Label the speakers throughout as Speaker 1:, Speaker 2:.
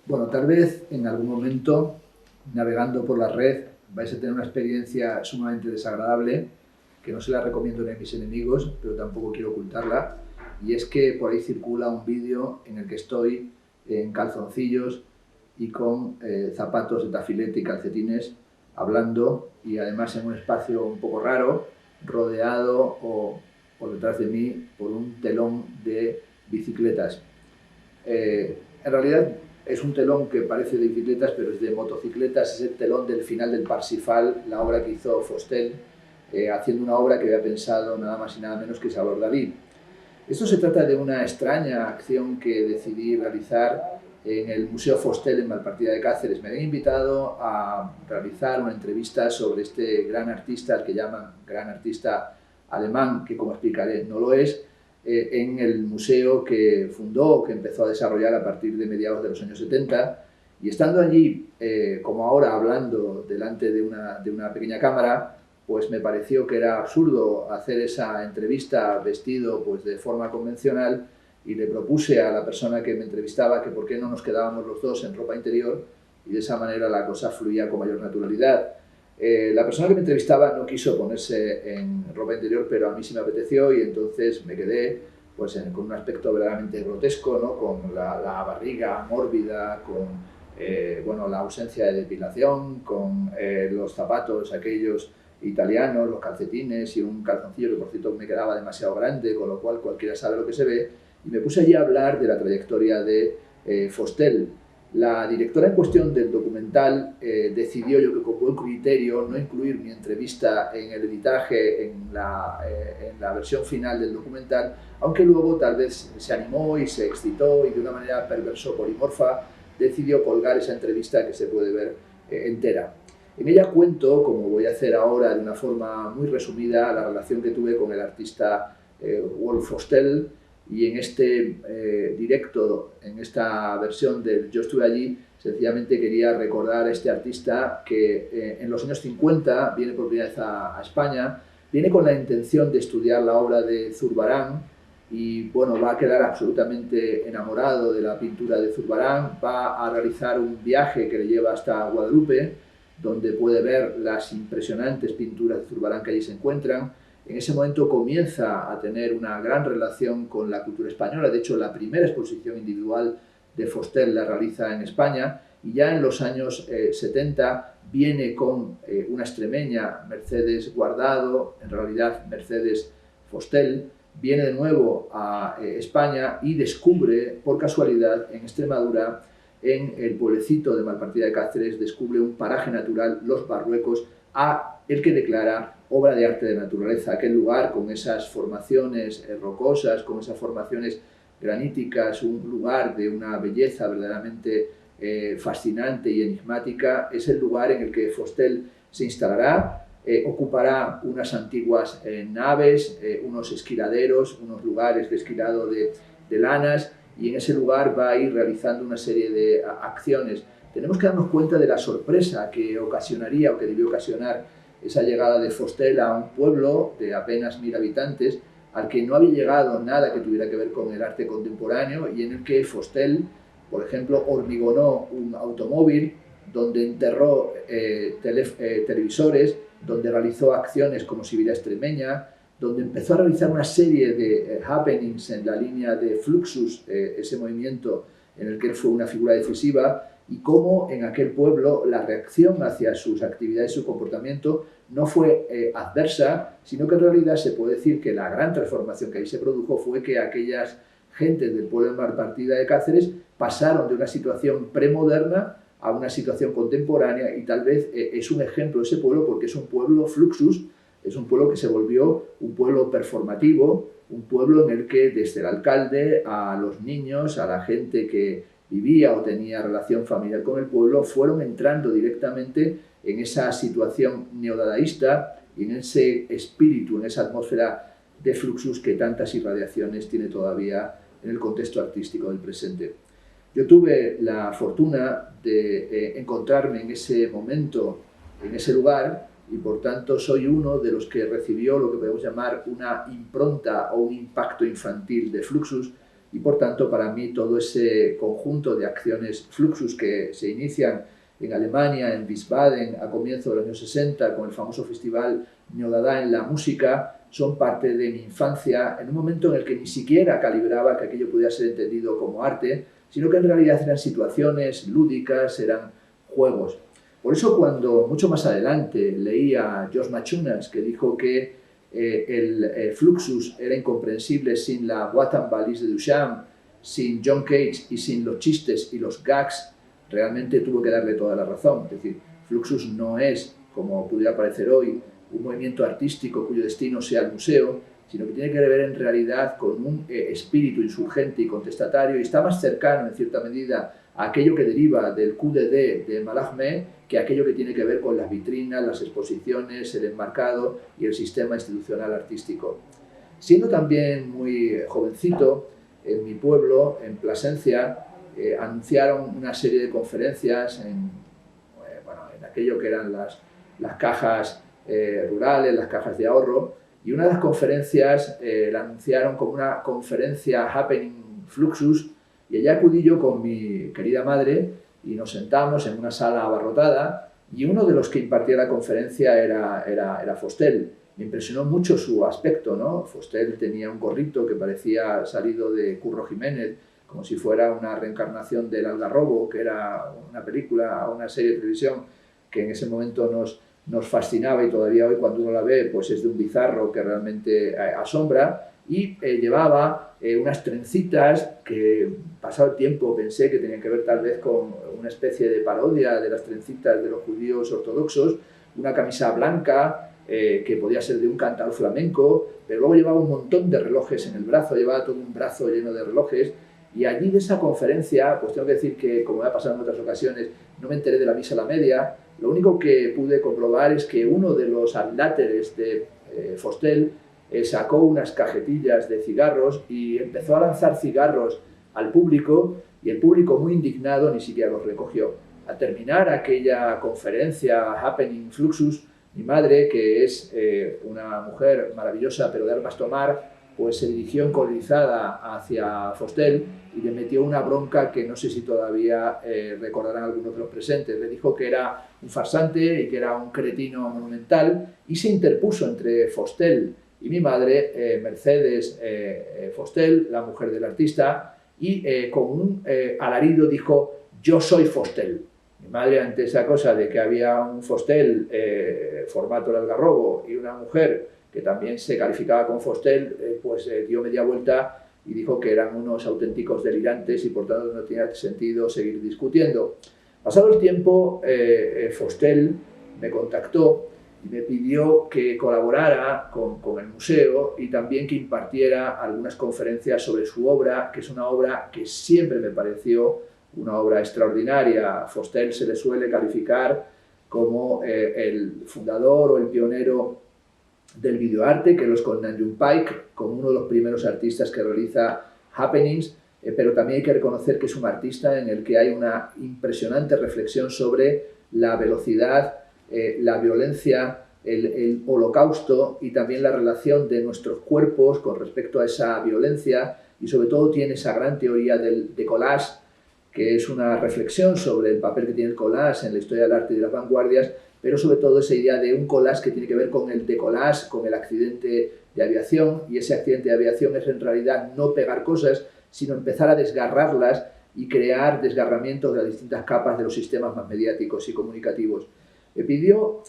Speaker 1: Bueno, tal vez en algún momento, navegando por la red, vais a tener una experiencia sumamente desagradable, que no se la recomiendo ni a mis enemigos, pero tampoco quiero ocultarla, y es que por ahí circula un vídeo en el que estoy en calzoncillos y con zapatos de tafilete y calcetines, hablando, y además en un espacio un poco raro, rodeado o por detrás de mí por un telón de bicicletas. En realidad es un telón que parece de bicicletas, pero es de motocicletas. Es el telón del final del Parsifal, la obra que hizo Fostel, haciendo una obra que había pensado nada más y nada menos que Salvador Dalí. Esto se trata de una extraña acción que decidí realizar en el Museo Fostel en Malpartida de Cáceres. Me habían invitado a realizar una entrevista sobre este gran artista, al que llaman gran artista alemán, que como explicaré no lo es, en el museo que fundó, que empezó a desarrollar a partir de mediados de los años 70. Y estando allí, como ahora, hablando delante de una pequeña cámara, pues me pareció que era absurdo hacer esa entrevista vestido pues, de forma convencional, y le propuse a la persona que me entrevistaba que por qué no nos quedábamos los dos en ropa interior, y de esa manera la cosa fluía con mayor naturalidad. La persona que me entrevistaba no quiso ponerse en ropa interior, pero a mí sí me apeteció, y entonces me quedé pues, con un aspecto verdaderamente grotesco, ¿no? Con la barriga mórbida, con bueno, la ausencia de depilación, con los zapatos aquellos italianos, los calcetines y un calzoncillo que por cierto me quedaba demasiado grande, con lo cual cualquiera sabe lo que se ve, y me puse allí a hablar de la trayectoria de Fostel. La directora en cuestión del documental decidió, yo que con buen criterio, no incluir mi entrevista en el editaje, en la versión final del documental, aunque luego tal vez se animó y se excitó y de una manera perverso polimorfa decidió colgar esa entrevista que se puede ver entera. En ella cuento, como voy a hacer ahora de una forma muy resumida, la relación que tuve con el artista Wolf Fostel, y en este directo, en esta versión del Yo estuve allí, sencillamente quería recordar a este artista que en los años 50 viene por primera vez a España, viene con la intención de estudiar la obra de Zurbarán, y bueno, va a quedar absolutamente enamorado de la pintura de Zurbarán, va a realizar un viaje que le lleva hasta Guadalupe, donde puede ver las impresionantes pinturas de Zurbarán que allí se encuentran. En ese momento comienza a tener una gran relación con la cultura española. De hecho, la primera exposición individual de Fostel la realiza en España, y ya en los años 70 viene con una extremeña, Mercedes Guardado, en realidad Mercedes Fostel, viene de nuevo a España y descubre, por casualidad, en Extremadura, en el pueblecito de Malpartida de Cáceres, descubre un paraje natural, Los Barruecos, a el que declara obra de arte de naturaleza. Aquel lugar con esas formaciones rocosas, con esas formaciones graníticas, un lugar de una belleza verdaderamente fascinante y enigmática, es el lugar en el que Fostel se instalará. Ocupará unas antiguas naves, unos esquiladeros, unos lugares de esquilado de lanas, y en ese lugar va a ir realizando una serie de acciones. Tenemos que darnos cuenta de la sorpresa que ocasionaría o que debió ocasionar esa llegada de Fostel a un pueblo de apenas 1000 habitantes, al que no había llegado nada que tuviera que ver con el arte contemporáneo, y en el que Fostel, por ejemplo, hormigonó un automóvil, donde enterró televisores, donde realizó acciones como Siberia extremeña, donde empezó a realizar una serie de happenings en la línea de Fluxus, ese movimiento en el que él fue una figura decisiva, y cómo en aquel pueblo la reacción hacia sus actividades y su comportamiento no fue adversa, sino que en realidad se puede decir que la gran transformación que ahí se produjo fue que aquellas gentes del pueblo de Malpartida de Cáceres pasaron de una situación premoderna a una situación contemporánea, y tal vez es un ejemplo ese pueblo porque es un pueblo Fluxus, es un pueblo que se volvió un pueblo performativo, un pueblo en el que desde el alcalde a los niños, a la gente que vivía o tenía relación familiar con el pueblo, fueron entrando directamente en esa situación neodadaísta y en ese espíritu, en esa atmósfera de Fluxus que tantas irradiaciones tiene todavía en el contexto artístico del presente. Yo tuve la fortuna de encontrarme en ese momento, en ese lugar, y por tanto soy uno de los que recibió lo que podemos llamar una impronta o un impacto infantil de Fluxus. y por tanto para mí todo ese conjunto de acciones Fluxus que se inician en Alemania, en Wiesbaden, a comienzos de los años 60, con el famoso festival Neodada en la música, son parte de mi infancia, en un momento en el que ni siquiera calibraba que aquello pudiera ser entendido como arte, sino que en realidad eran situaciones lúdicas, eran juegos. Por eso cuando mucho más adelante leí a George Machunas, que dijo que el Fluxus era incomprensible sin la Boîte en valise de Duchamp, sin John Cage y sin los chistes y los gags, realmente tuvo que darle toda la razón. Es decir, Fluxus no es, como pudiera parecer hoy, un movimiento artístico cuyo destino sea el museo, sino que tiene que ver en realidad con un espíritu insurgente y contestatario, y está más cercano, en cierta medida, a aquello que deriva del QDD de Mallarmé que aquello que tiene que ver con las vitrinas, las exposiciones, el enmarcado y el sistema institucional artístico. Siendo también muy jovencito, en mi pueblo, en Plasencia, anunciaron una serie de conferencias en aquello que eran las cajas rurales, las cajas de ahorro, y una de las conferencias la anunciaron como una conferencia Happening Fluxus, y allá acudí yo con mi querida madre y nos sentamos en una sala abarrotada, y uno de los que impartía la conferencia era Fostel. Me impresionó mucho su aspecto, ¿no? Fostel tenía un gorrito que parecía salido de Curro Jiménez, como si fuera una reencarnación del Algarrobo, que era una película, una serie de televisión que en ese momento nos fascinaba, y todavía hoy cuando uno la ve pues es de un bizarro que realmente asombra, y llevaba unas trencitas que pasado el tiempo pensé que tenían que ver tal vez con una especie de parodia de las trencitas de los judíos ortodoxos, una camisa blanca que podía ser de un cantador flamenco, pero luego llevaba un montón de relojes en el brazo, llevaba todo un brazo lleno de relojes. Y allí de esa conferencia, pues tengo que decir que, como me ha pasado en otras ocasiones, no me enteré de la misa a la media. Lo único que pude comprobar es que uno de los adláteres de Fostel sacó unas cajetillas de cigarros y empezó a lanzar cigarros al público, y el público, muy indignado, ni siquiera los recogió. Al terminar aquella conferencia Happening Fluxus, mi madre, que es una mujer maravillosa pero de armas tomar, pues se dirigió encolerizada hacia Fostel y le metió una bronca que no sé si todavía recordarán algunos de los presentes. Le dijo que era un farsante y que era un cretino monumental, y se interpuso entre Fostel y mi madre, Mercedes Fostel, la mujer del artista, y con un alarido dijo: "Yo soy Fostel". Mi madre, ante esa cosa de que había un Fostel formato del Algarrobo y una mujer que también se calificaba con Fostel, pues dio media vuelta y dijo que eran unos auténticos delirantes y por tanto no tenía sentido seguir discutiendo. Pasado el tiempo, Fostel me contactó y me pidió que colaborara con el museo y también que impartiera algunas conferencias sobre su obra, que es una obra que siempre me pareció una obra extraordinaria. A Fostel se le suele calificar como el fundador o el pionero del videoarte, que los con Nam June Paik, como uno de los primeros artistas que realiza happenings, pero también hay que reconocer que es un artista en el que hay una impresionante reflexión sobre la velocidad, la violencia, el holocausto y también la relación de nuestros cuerpos con respecto a esa violencia, y sobre todo tiene esa gran teoría del collage, que es una reflexión sobre el papel que tiene el collage en la historia del arte y de las vanguardias, pero sobre todo esa idea de un collage que tiene que ver con el decollage, con el accidente de aviación, y ese accidente de aviación es en realidad no pegar cosas, sino empezar a desgarrarlas y crear desgarramientos de las distintas capas de los sistemas más mediáticos y comunicativos. Me pidió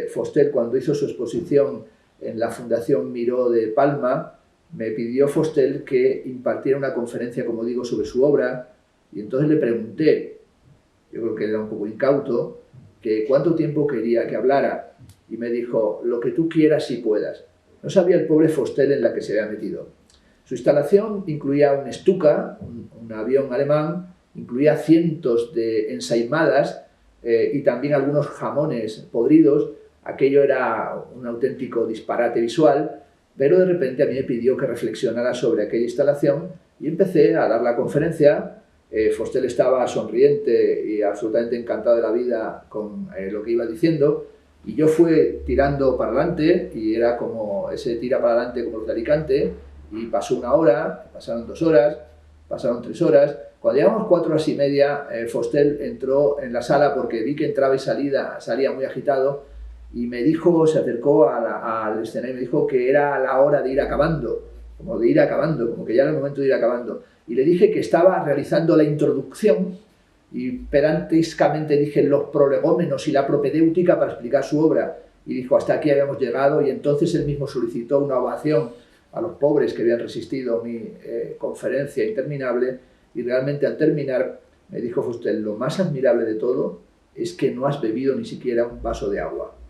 Speaker 1: Fostel, cuando hizo su exposición en la Fundación Miró de Palma, me pidió Fostel que impartiera una conferencia, como digo, sobre su obra, y entonces le pregunté, yo creo que era un poco incauto, que cuánto tiempo quería que hablara, y me dijo: "Lo que tú quieras y puedas". No sabía el pobre Fostel en la que se había metido. Su instalación incluía un Stuka, un avión alemán, incluía cientos de ensaimadas y también algunos jamones podridos. Aquello era un auténtico disparate visual, pero de repente a mí me pidió que reflexionara sobre aquella instalación y empecé a dar la conferencia. Fostel estaba sonriente y absolutamente encantado de la vida con lo que iba diciendo, y yo fui tirando para adelante, y era como ese tira para adelante como los de Alicante, y pasó una hora, pasaron 2 horas, pasaron 3 horas. Cuando llegamos 4 horas y media, Fostel entró en la sala porque vi que entraba y salía muy agitado y me dijo, se acercó al escenario y me dijo que era la hora de ir acabando, como que ya era el momento de ir acabando. Y le dije que estaba realizando la introducción y pedantísticamente dije los prolegómenos y la propedéutica para explicar su obra. Y dijo, hasta aquí habíamos llegado, y entonces él mismo solicitó una ovación a los pobres que habían resistido mi conferencia interminable, y realmente al terminar me dijo Fostel, lo más admirable de todo es que no has bebido ni siquiera un vaso de agua.